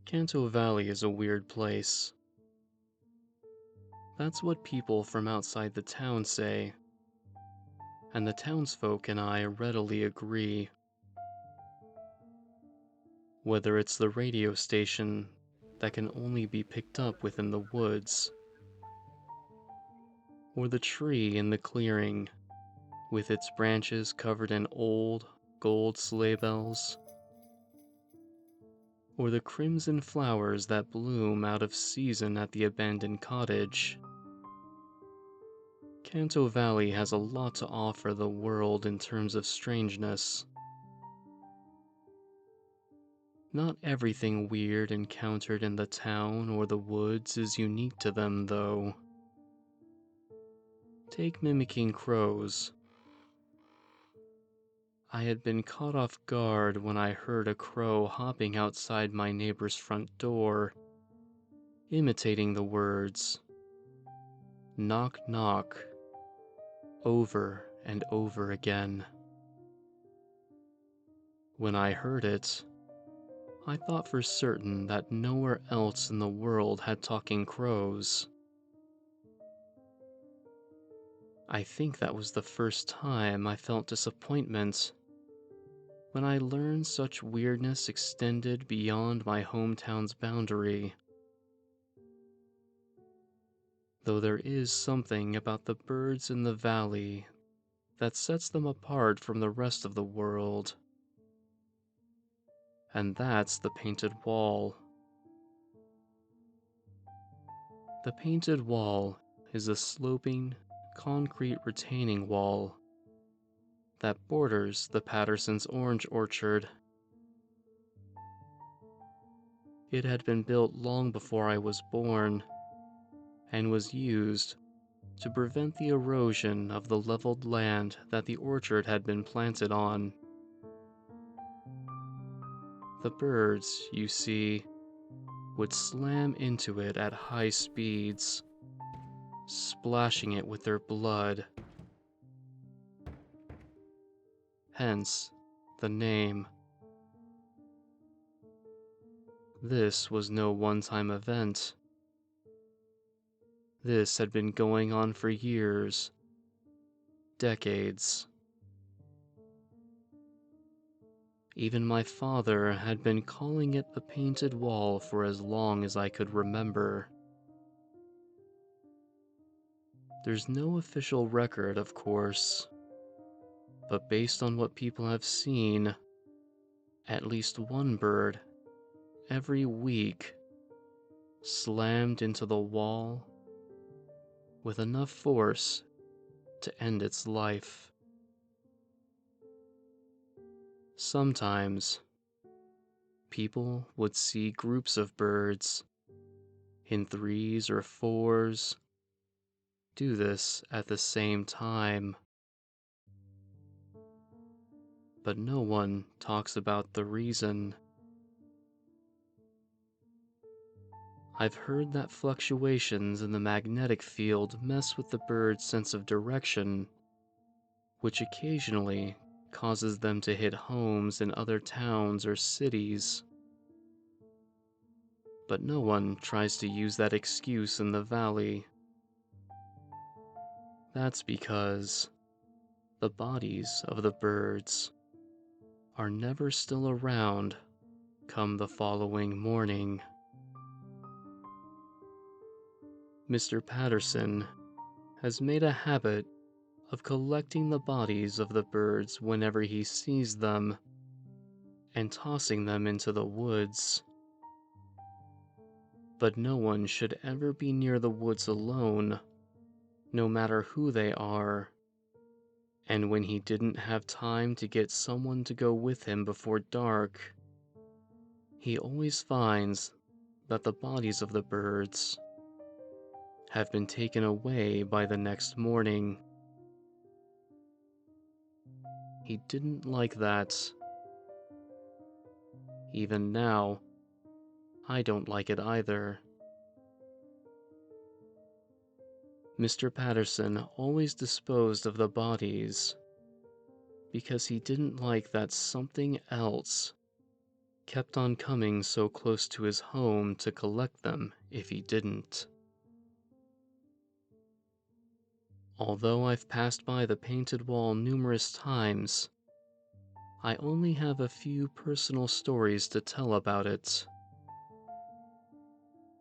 Canto Valley is a weird place. That's what people from outside the town say, and the townsfolk and I readily agree. Whether it's the radio station that can only be picked up within the woods, or the tree in the clearing with its branches covered in old, gold sleigh bells, or the crimson flowers that bloom out of season at the abandoned cottage, Canto Valley has a lot to offer the world in terms of strangeness. Not everything weird encountered in the town or the woods is unique to them, though. Take mimicking crows. I had been caught off guard when I heard a crow hopping outside my neighbor's front door, imitating the words, "knock knock," over and over again. When I heard it, I thought for certain that nowhere else in the world had talking crows. I think that was the first time I felt disappointment when I learned such weirdness extended beyond my hometown's boundary. Though there is something about the birds in the valley that sets them apart from the rest of the world. And that's the painted wall. The painted wall is a sloping, concrete retaining wall that borders the Patterson's orange orchard. It had been built long before I was born and was used to prevent the erosion of the leveled land that the orchard had been planted on. The birds, you see, would slam into it at high speeds, splashing it with their blood. Hence, the name. This was no one-time event. This had been going on for years, decades. Even my father had been calling it the painted wall for as long as I could remember. There's no official record, of course, but based on what people have seen, at least one bird, every week, slammed into the wall with enough force to end its life. Sometimes, people would see groups of birds, in threes or fours, do this at the same time. But no one talks about the reason. I've heard that fluctuations in the magnetic field mess with the bird's sense of direction, which occasionally causes them to hit homes in other towns or cities. But no one tries to use that excuse in the valley. That's because the bodies of the birds are never still around come the following morning. Mr. Patterson has made a habit of collecting the bodies of the birds whenever he sees them and tossing them into the woods. But no one should ever be near the woods alone, no matter who they are. And when he didn't have time to get someone to go with him before dark, he always finds that the bodies of the birds have been taken away by the next morning. He didn't like that. Even now, I don't like it either. Mr. Patterson always disposed of the bodies because he didn't like that something else kept on coming so close to his home to collect them if he didn't. Although I've passed by the painted wall numerous times, I only have a few personal stories to tell about it.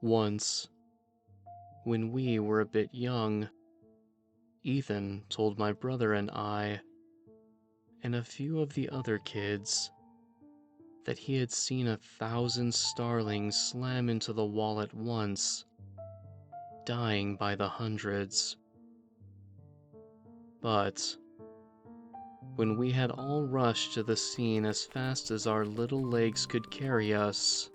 Once, when we were a bit young, Ethan told my brother and I, and a few of the other kids, that he had seen 1,000 starlings slam into the wall at once, dying by the hundreds. But when we had all rushed to the scene as fast as our little legs could carry us,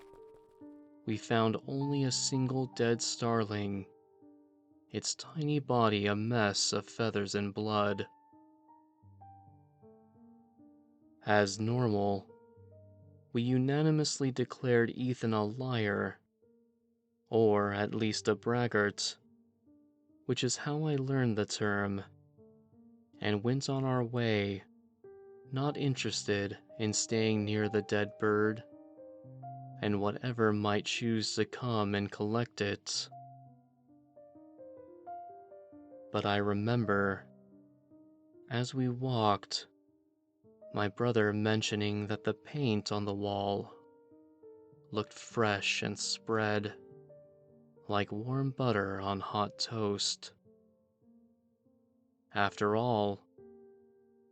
we found only a single dead starling, its tiny body a mess of feathers and blood. As normal, we unanimously declared Ethan a liar, or at least a braggart, which is how I learned the term, and went on our way, not interested in staying near the dead bird, and whatever might choose to come and collect it. But I remember, as we walked, my brother mentioning that the paint on the wall looked fresh and spread like warm butter on hot toast. After all,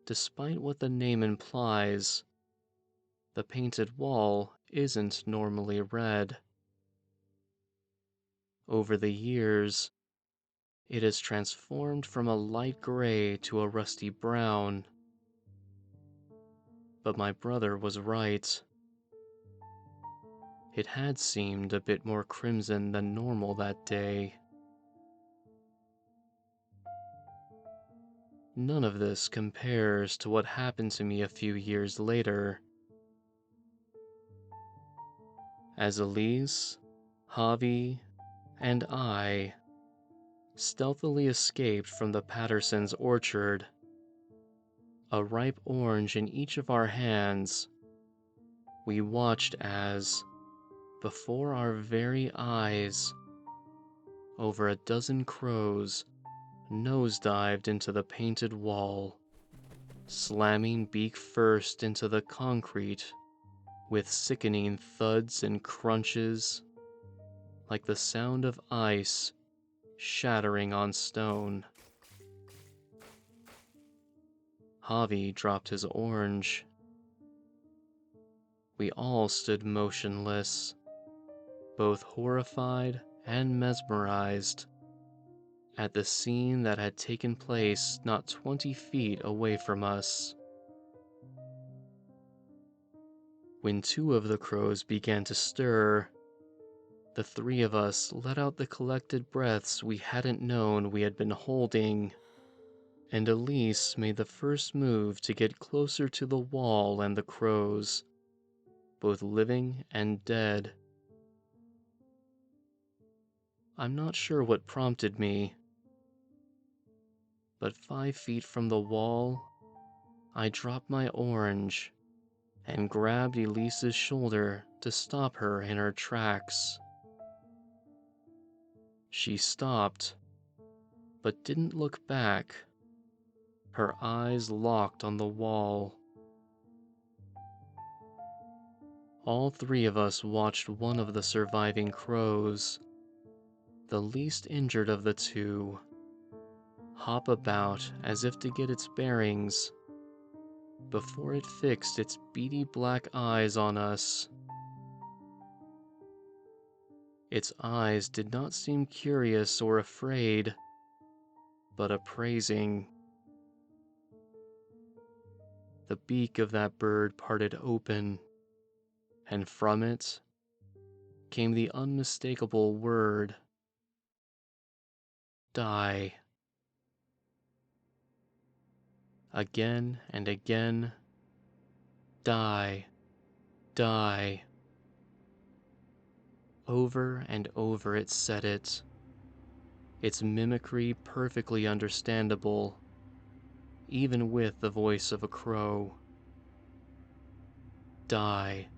despite what the name implies, the painted wall isn't normally red. Over the years, it has transformed from a light gray to a rusty brown. But my brother was right. It had seemed a bit more crimson than normal that day. None of this compares to what happened to me a few years later. As Elise, Javi, and I stealthily escaped from the Pattersons' orchard, a ripe orange in each of our hands, we watched as, before our very eyes, over a dozen crows nosedived into the painted wall, slamming beak first into the concrete with sickening thuds and crunches, like the sound of ice shattering on stone. Javi dropped his orange. We all stood motionless, both horrified and mesmerized, at the scene that had taken place not 20 feet away from us. When two of the crows began to stir, the three of us let out the collected breaths we hadn't known we had been holding, and Elise made the first move to get closer to the wall and the crows, both living and dead. I'm not sure what prompted me, but 5 feet from the wall, I dropped my orange and grabbed Elise's shoulder to stop her in her tracks. She stopped, but didn't look back, her eyes locked on the wall. All three of us watched one of the surviving crows, the least injured of the two, hop about as if to get its bearings, before it fixed its beady black eyes on us. Its eyes did not seem curious or afraid, but appraising. The beak of that bird parted open, and from it came the unmistakable word, die. Again and again, die, die. Over and over it said it, its mimicry perfectly understandable, even with the voice of a crow. Die,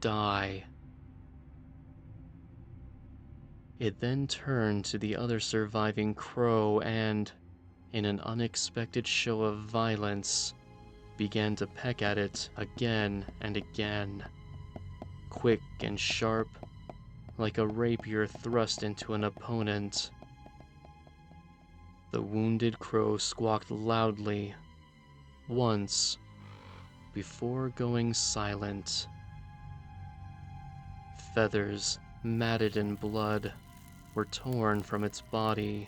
Die. It then turned to the other surviving crow and, in an unexpected show of violence, began to peck at it again and again, quick and sharp, like a rapier thrust into an opponent. The wounded crow squawked loudly, once, before going silent. Feathers, matted in blood, were torn from its body.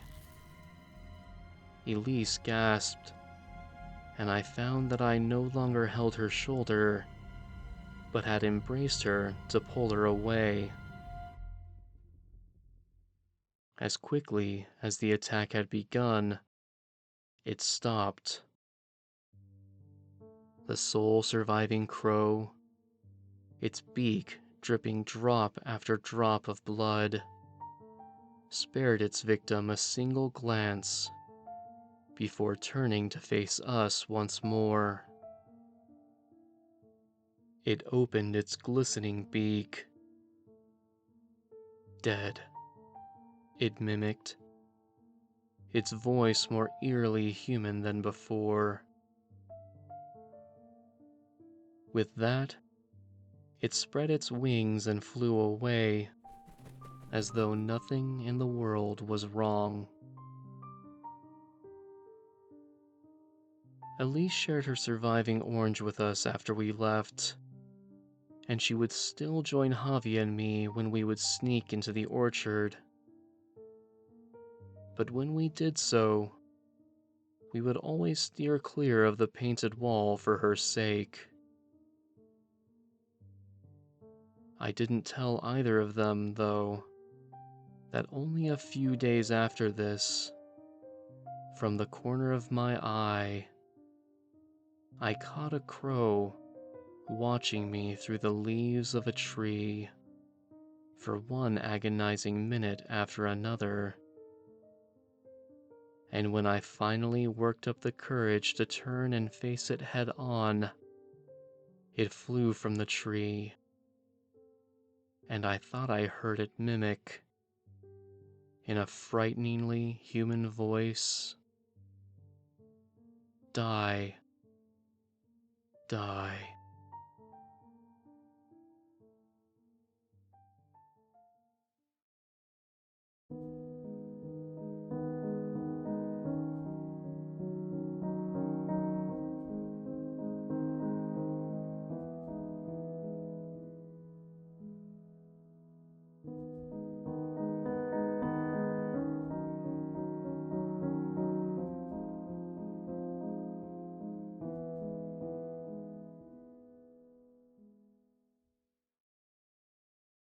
Elise gasped, and I found that I no longer held her shoulder, but had embraced her to pull her away. As quickly as the attack had begun, it stopped. The sole surviving crow, its beak dripping drop after drop of blood, spared its victim a single glance before turning to face us once more. It opened its glistening beak. "Dead," it mimicked, its voice more eerily human than before. With that, it spread its wings and flew away, as though nothing in the world was wrong. Elise shared her surviving orange with us after we left, and she would still join Javi and me when we would sneak into the orchard. But when we did so, we would always steer clear of the painted wall for her sake. I didn't tell either of them, though, that only a few days after this, from the corner of my eye, I caught a crow watching me through the leaves of a tree for one agonizing minute after another. And when I finally worked up the courage to turn and face it head on, it flew from the tree, and I thought I heard it mimic, in a frighteningly human voice, "Die, die."